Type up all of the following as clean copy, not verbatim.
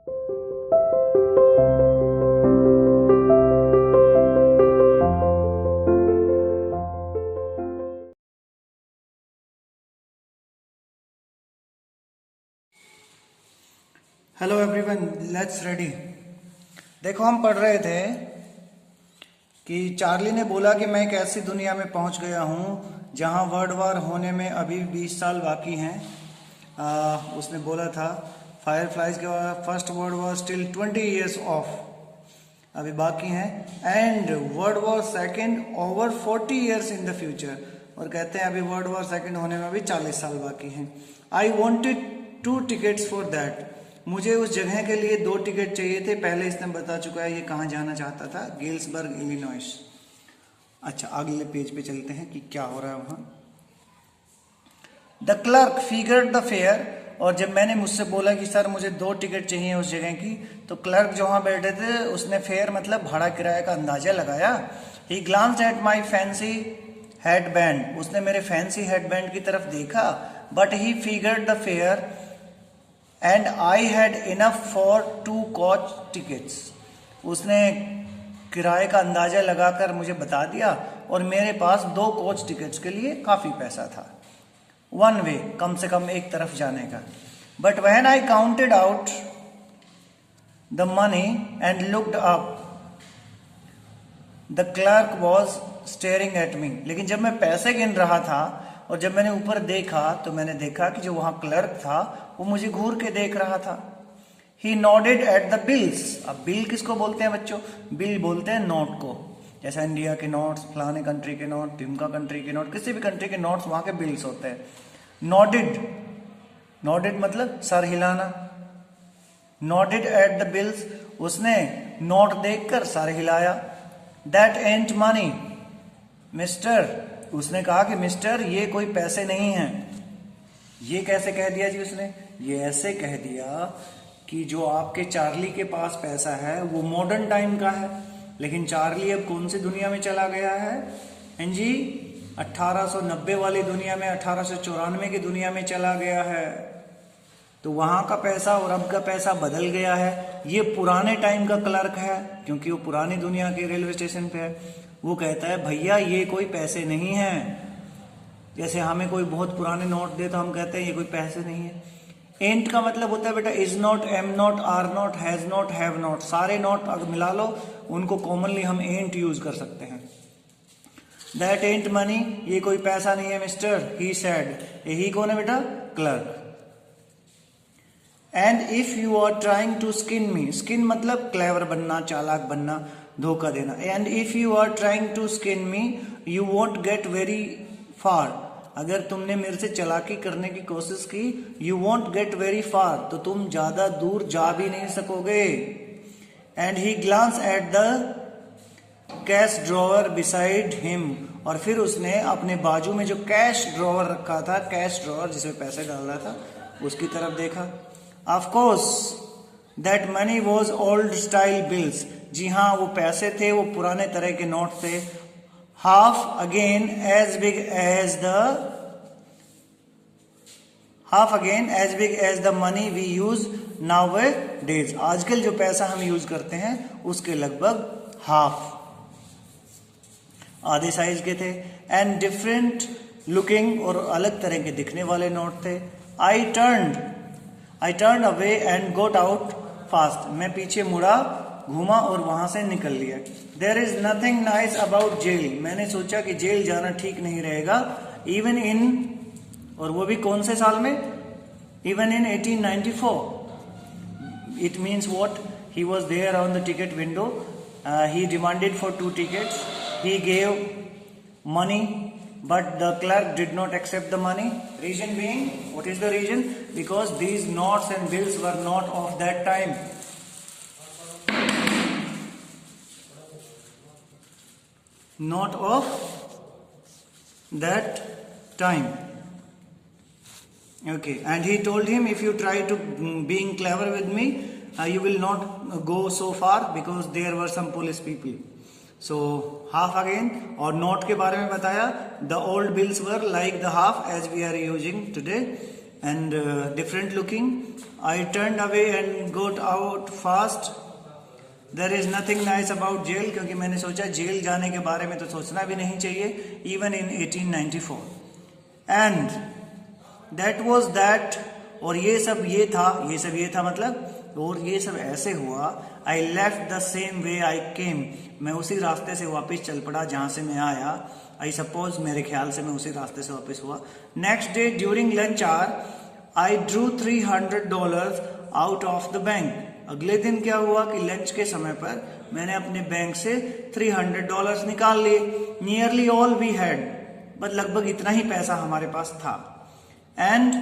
Hello everyone, let's ready. देखो, हम पढ़ रहे थे कि चार्ली ने बोला कि मैं एक ऐसी दुनिया में पहुंच गया हूं जहां वर्ल्ड वार होने में अभी 20 साल बाकी हैं। उसने बोला था फायरफ्लाइज के first world war still 20 years of, अभी बाकी हैं, and world war second over 40 years in the future, और कहते हैं अभी वर्ल्ड वॉर सेकेंड होने में अभी 40 साल बाकी हैं। I wanted 2 tickets for that, मुझे उस जगह के लिए 2 टिकट चाहिए थे। पहले इसने बता चुका है ये कहाँ जाना चाहता था, गेल्सबर्ग इलिनॉइस। अच्छा, अगले पेज पे चलते हैं कि क्या हो रहा है वहां। The clerk figured the fair, और जब मैंने मुझसे बोला कि सर मुझे 2 टिकट चाहिए उस जगह की, तो क्लर्क जो वहां बैठे थे उसने फेयर मतलब भाड़ा किराए का अंदाजा लगाया। He glanced at my fancy headband, उसने मेरे फैंसी हेडबैंड की तरफ देखा। But he figured the fare and I had enough for 2 coach tickets, उसने किराए का अंदाजा लगाकर मुझे बता दिया और मेरे पास 2 कोच टिकट्स के लिए काफी पैसा था, 1 वे, कम से कम एक तरफ जाने का। But when I counted out the money and looked up, the clerk was staring at me, लेकिन जब मैं पैसे गिन रहा था और जब मैंने ऊपर देखा तो मैंने देखा कि जो वहां क्लर्क था वो मुझे घूर के देख रहा था। ही नॉडेड एट द बिल्स, अब बिल किसको बोलते हैं बच्चों? बिल बोलते हैं नोट को, जैसा इंडिया के नोट्स, फलाने कंट्री के नोट, टिमका कंट्री के नोट, किसी भी कंट्री के नोट्स वहां के बिल्स होते हैं। नॉडेड, नॉडेड मतलब सर हिलाना। नॉडेड एट द बिल्स, उसने नोट देखकर सर हिलाया। दैट एंट मनी मिस्टर, उसने कहा कि मिस्टर ये कोई पैसे नहीं हैं। ये कैसे कह दिया जी उसने? ये ऐसे कह दिया कि जो आपके चार्ली के पास पैसा है वो मॉडर्न टाइम का है, लेकिन चार्ली अब कौन सी दुनिया में चला गया है? हैं जी, 1890 वाली दुनिया में, 1894 की दुनिया में चला गया है। तो वहां का पैसा और अब का पैसा बदल गया है। ये पुराने टाइम का क्लर्क है क्योंकि वो पुरानी दुनिया के रेलवे स्टेशन पे है। वो कहता है भैया ये कोई पैसे नहीं है। जैसे हमें कोई बहुत पुराने नोट दे तो हम कहते हैं ये कोई पैसे नहीं है। एंट का मतलब होता है बेटा is not, am not, are not, has not, have not, सारे नॉट अगर मिला लो उनको कॉमनली हम एंट यूज कर सकते हैं। दैट एंट मनी, ये कोई पैसा नहीं है मिस्टर, ही सेड, यही कौन है बेटा? Clerk. And if you are trying to skin me, skin मतलब क्लेवर बनना, चालाक बनना, धोखा देना। And if you are trying to skin me you won't get very far, अगर तुमने मेरे से चालाकी करने की कोशिश की, you won't get very far, तो तुम ज्यादा दूर जा भी नहीं सकोगे। And he glance at the cash drawer beside him, और फिर उसने अपने बाजू में जो कैश ड्रॉवर रखा था, कैश ड्रॉवर जिसमें पैसे डाल रहा था, उसकी तरफ देखा। Of course that money was old style bills, जी हाँ वो पैसे थे, वो पुराने तरह के नोट थे। Half again as big as the money we use nowadays, आजकल जो पैसा हम यूज करते हैं उसके लगभग हाफ, आधे साइज के थे। एंड डिफरेंट लुकिंग, और अलग तरह के दिखने वाले नोट थे। I turn away and got out fast, मैं पीछे मुड़ा, घूमा और वहां से निकल लिया। There is nothing nice about jail, मैंने सोचा कि जेल जाना ठीक नहीं रहेगा। इवन इन, और वो भी कौन से साल में? Even in 1894। It means what? He was there on the ticket window, he demanded for 2 tickets, he gave money but the clerk did not accept the money. Reason being, what is the reason? Because these notes and bills were not of that time. Not of that time. Okay, and he told him, if you try to being clever with me, you will not go so far because there were some police people. So half again, और note के बारे में बताया, the old bills were like the half as we are using today. and different looking. I turned away and got out fast. There is nothing nice about jail, क्योंकि मैंने सोचा jail जाने के बारे में तो सोचना भी नहीं चाहिए, even in 1894. And that was that, और ये सब ये था मतलब, और ये सब ऐसे हुआ. I left the same way I came. मैं उसी रास्ते से वापस चल पड़ा जहां से मैं आया. I suppose, मेरे ख्याल से मैं उसी रास्ते से वापस हुआ. Next day during lunch hour, I drew $300 out of the bank. अगले दिन क्या हुआ कि लंच के समय पर मैंने अपने बैंक से $300 निकाल लिए. Nearly all we had, बस लगभग इतना ही पैसा हमारे पास था. And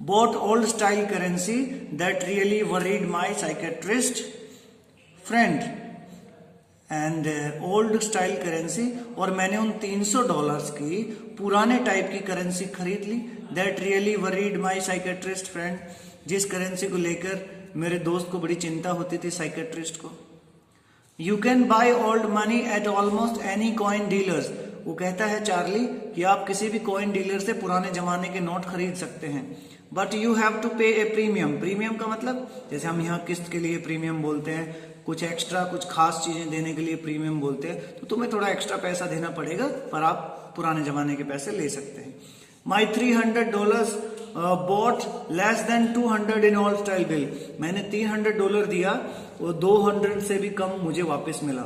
bought old style currency that really worried my psychiatrist friend. And old style currency, और मैंने उन $300 की पुराने टाइप की करेंसी खरीद ली. That really worried my psychiatrist friend, जिस करेंसी को लेकर मेरे दोस्त को बड़ी चिंता होती थी, साइकेट्रिस्ट को. You can by old money at almost any coin dealers. वो कहता है चार्ली कि आप किसी भी कॉइन डीलर से पुराने जमाने के नोट खरीद सकते हैं. बट यू हैव टू पे ए प्रीमियम. प्रीमियम का मतलब जैसे हम यहाँ किस्त के लिए प्रीमियम बोलते हैं, कुछ एक्स्ट्रा कुछ खास चीजें देने के लिए प्रीमियम बोलते हैं, तो तुम्हें थोड़ा एक्स्ट्रा पैसा देना पड़ेगा, पर आप पुराने जमाने के पैसे ले सकते हैं. My $300 bought less than 200 in all style bill. मैंने $300 दिया, वो 200 से भी कम मुझे वापस मिला.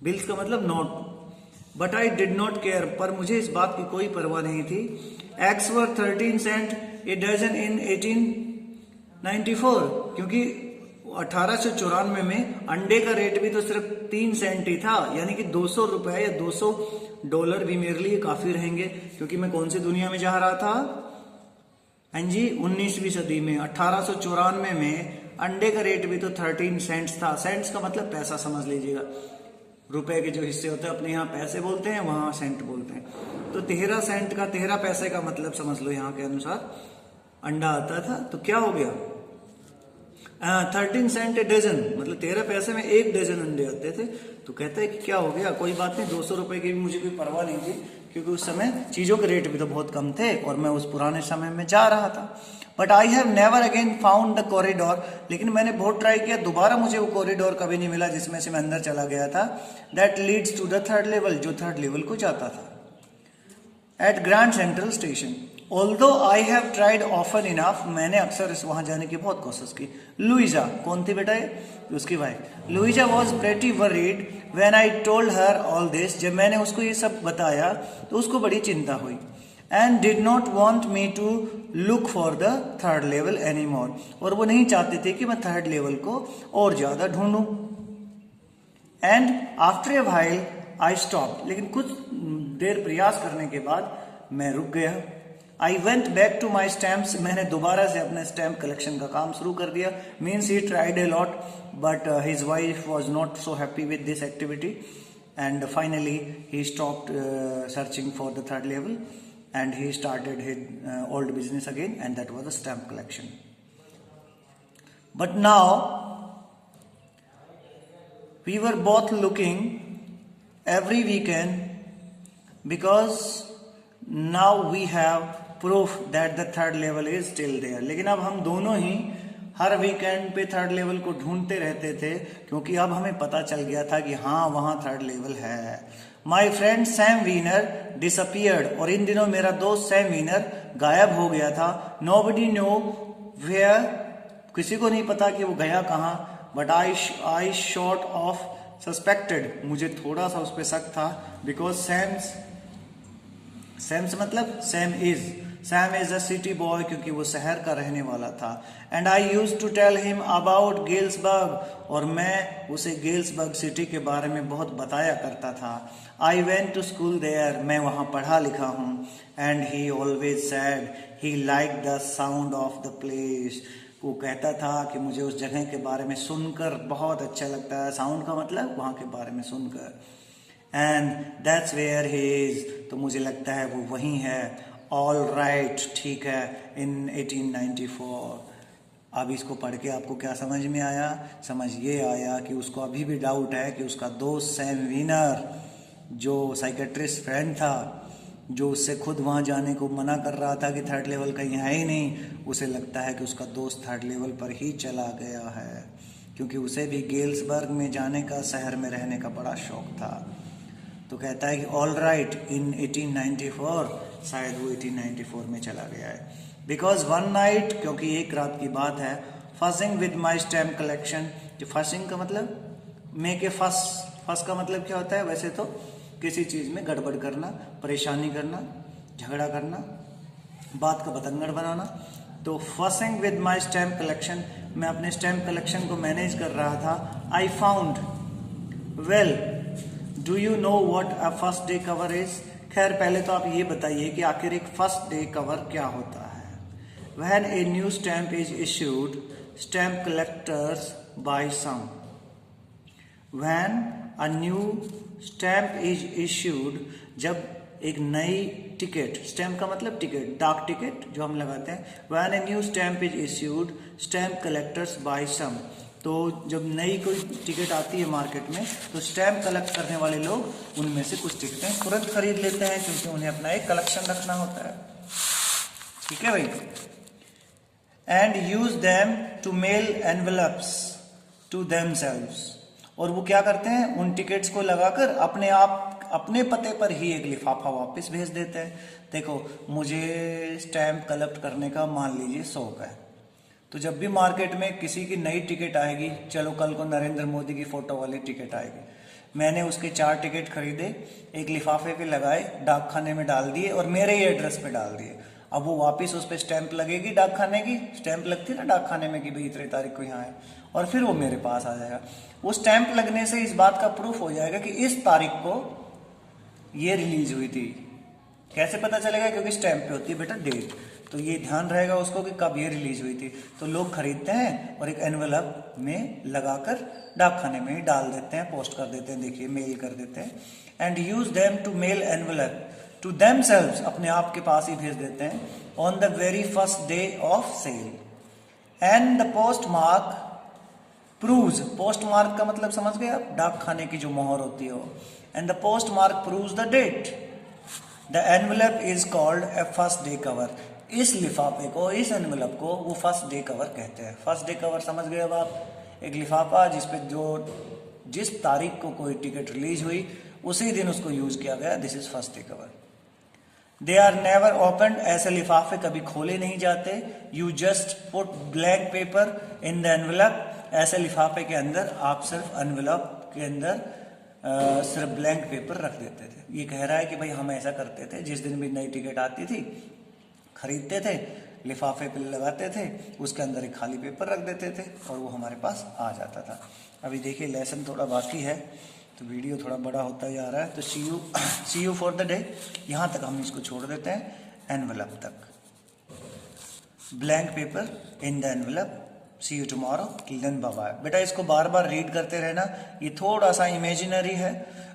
बिल्स का मतलब note. But I did not care, पर मुझे इस बात की कोई परवाह नहीं थी. Eggs were 13 cent a dozen in 1894, क्योंकि 1894 में अंडे का रेट भी तो सिर्फ 3 सेंट ही था, यानी कि $200 या $200 भी मेरे लिए काफी रहेंगे, क्योंकि मैं कौन सी दुनिया में जा रहा था? हाँ जी, 19वीं सदी में. 1894 में अंडे का रेट भी तो 13 सेंट्स था. सेंट्स का मतलब पैसा समझ लीजिएगा, रुपए के जो हिस्से होते हैं अपने यहाँ पैसे बोलते हैं, वहां सेंट बोलते हैं. तो 13 सेंट का 13 पैसे का मतलब समझ लो यहाँ के अनुसार अंडा आता था. तो क्या हो गया? 13 सेंट ए डजन, मतलब 13 पैसे में 1 डजन अंडे आते थे. तो कहते हैं कि क्या हो गया, कोई बात नहीं, $200 की भी मुझे कोई परवाह नहीं थी, क्योंकि उस समय चीजों के रेट भी तो बहुत कम थे और मैं उस पुराने समय में जा रहा था. But I have never again found the corridor. लेकिन मैंने बहुत ट्राई किया, दोबारा मुझे वो कॉरिडोर कभी नहीं मिला जिसमें से मैं अंदर चला गया था. That leads to the third level, जो थर्ड लेवल को जाता था. At Grand Central station, although I have tried often enough, मैंने अक्सर वहां जाने की बहुत कोशिश की. लुइजा, कौन थी बेटा? उसकी wife. Luisa was pretty worried when I told her all this. जब मैंने उसको ये सब बताया तो उसको बड़ी चिंता हुई. And did not want me to look for the third level any more, और वो नहीं चाहते थे कि मैं थर्ड लेवल को और ज्यादा ढूंढूं. And after a while I stop, लेकिन कुछ देर प्रयास करने के बाद मैं रुक गया. I went back to my stamps, मैंने दोबारा से अपने स्टैम्प कलेक्शन का काम शुरू कर दिया. Means he tried a lot, but his wife was not so happy with this activity. And finally he stopped searching for the third level and he started his old business again, and that was the stamp collection. But now we were both looking every weekend, because now we have proof that the third level is still there. लेकिन अब हम दोनों ही हर weekend पे third level को ढूंढते रहते थे, क्योंकि अब हमें पता चल गया था कि हाँ वहां थर्ड लेवल है. My friend Sam Weiner disappeared, और इन दिनों मेरा दोस्त सैम वीनर गायब हो गया था. नोबडी नो वेयर, किसी को नहीं पता कि वो गया कहाँ. But I sort of suspected, मुझे थोड़ा सा उस पर शक था. बिकॉज सैम्स मतलब Sam is a city boy, क्योंकि वो शहर का रहने वाला था. And I use to tell him about Galesburg, और मैं उसे गेल्सबर्ग सिटी के बारे में बहुत बताया करता था. I went to school there, मैं वहां पढ़ा लिखा हूँ. And he always said he like the sound of the place, वो कहता था कि मुझे उस जगह के बारे में सुनकर बहुत अच्छा लगता है. साउंड का मतलब वहां के बारे में सुनकर. And that's where he is, तो मुझे लगता है वो वहीं है. ऑल राइट, ठीक है. इन 1894. अब इसको पढ़ के आपको क्या समझ में आया? समझ ये आया कि उसको अभी भी डाउट है कि उसका दोस्त सैम वीनर, जो साइकेट्रिस्ट फ्रेंड था, जो उससे खुद वहां जाने को मना कर रहा था कि थर्ड लेवल कहीं है ही नहीं, उसे लगता है कि उसका दोस्त थर्ड लेवल पर ही चला गया है, क्योंकि उसे भी गेल्सबर्ग में जाने का, शहर में रहने का बड़ा शौक था। तो कहता है कि ऑल राइट, इन 1894, शायद वो 1894 में चला गया है। बिकॉज वन नाइट, क्योंकि एक रात की बात है, fussing with my stamp collection. जो फसिंग का मतलब मेक ए फस, फस का मतलब क्या होता है वैसे तो, किसी चीज में गड़बड़ करना, परेशानी करना, झगड़ा करना, बात का बतंगड़ बनाना। तो fussing with my stamp collection, मैं अपने स्टैम्प कलेक्शन को मैनेज कर रहा था। I found, well do you know what a first day cover is. खैर पहले तो आप ये बताइए कि आखिर एक फर्स्ट डे कवर क्या होता है। When a new stamp is issued, stamp collectors buy some. When a new stamp is issued, जब एक नई टिकट, स्टैम्प का मतलब टिकट, डाक टिकट जो हम लगाते हैं, when a new stamp is issued, stamp collectors buy some. तो जब नई कोई टिकट आती है मार्केट में, तो स्टैम्प कलेक्ट करने वाले लोग उनमें से कुछ टिकटें तुरंत खरीद लेते हैं, क्योंकि उन्हें अपना एक कलेक्शन रखना होता है। ठीक है भाई। And use them to mail envelopes to themselves, और वो क्या करते हैं, उन टिकट्स को लगाकर अपने आप अपने पते पर ही एक लिफाफा वापस भेज देते हैं। देखो मुझे स्टैम्प कलेक्ट करने का मान लीजिए शौक है, तो जब भी मार्केट में किसी की नई टिकट आएगी, चलो कल को नरेंद्र मोदी की फोटो वाली टिकट आएगी, मैंने उसके 4 टिकट खरीदे, एक लिफाफे पे लगाए, डाकखाने में डाल दिए और मेरे ही एड्रेस पे डाल दिए। अब वो वापस उस पर स्टैंप लगेगी, डाकखाने की स्टैंप लगती है ना डाकखाने में कि भाई इतनी तारीख को यहाँ है, और फिर वो मेरे पास आ जाएगा। वो स्टैंप लगने से इस बात का प्रूफ हो जाएगा कि इस तारीख को ये रिलीज हुई थी। कैसे पता चलेगा, क्योंकि स्टैंप पे होती है बेटा डेट, तो ये ध्यान रहेगा उसको कि कब ये रिलीज हुई थी। तो लोग खरीदते हैं और एक एनवेलप में लगाकर डाकखाने में ही डाल देते हैं, पोस्ट कर देते हैं, देखिए मेल कर देते हैं। And use them to mail envelope to themselves, अपने आप के पास ही भेज देते हैं, on the very first day of sale. And the post mark proves, post mark का मतलब समझ गए आप, डाकखाने की जो मोहर होती है वो। And the post mark proves the date. The envelope is called a first day cover. इस लिफाफे को, इस एनवेलप को वो फर्स्ट डे कवर कहते हैं। फर्स्ट डे कवर समझ गए अब आप, एक लिफाफा जिसपे जिस तारीख को कोई टिकट रिलीज हुई उसी दिन उसको यूज किया गया, this is first day cover. They are never open, ऐसे लिफाफे कभी खोले नहीं जाते। You just put blank paper in the envelope, ऐसे लिफाफे के अंदर आप सिर्फ एनवेलप के अंदर सिर्फ ब्लैंक पेपर रख देते थे। ये कह रहा है कि भाई हम ऐसा करते थे, जिस दिन भी नई टिकट आती थी खरीदते थे, लिफाफे पे लगाते थे, उसके अंदर एक खाली पेपर रख देते थे और वो हमारे पास आ जाता था। अभी देखिए लेसन थोड़ा बाकी है, तो वीडियो थोड़ा बड़ा होता जा रहा है, तो see you for the day, यहाँ तक हम इसको छोड़ देते हैं, एनवेलप तक। Blank paper in the envelope, see you tomorrow, till then bye bye. बेटा इसको बार बार रीड करते रहना, ये थोड़ा सा इमेजिनरी है,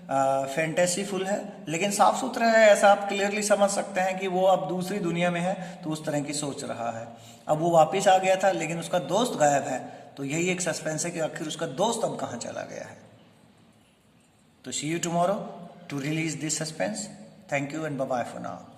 फैंटेसीफुल है, लेकिन साफ सुथरा है, ऐसा आप क्लियरली समझ सकते हैं कि वो अब दूसरी दुनिया में है, तो उस तरह की सोच रहा है। अब वो वापस आ गया था लेकिन उसका दोस्त गायब है, तो यही एक सस्पेंस है कि आखिर उसका दोस्त अब कहाँ चला गया है। तो see you tomorrow to release this suspense. Thank you and bye bye for now.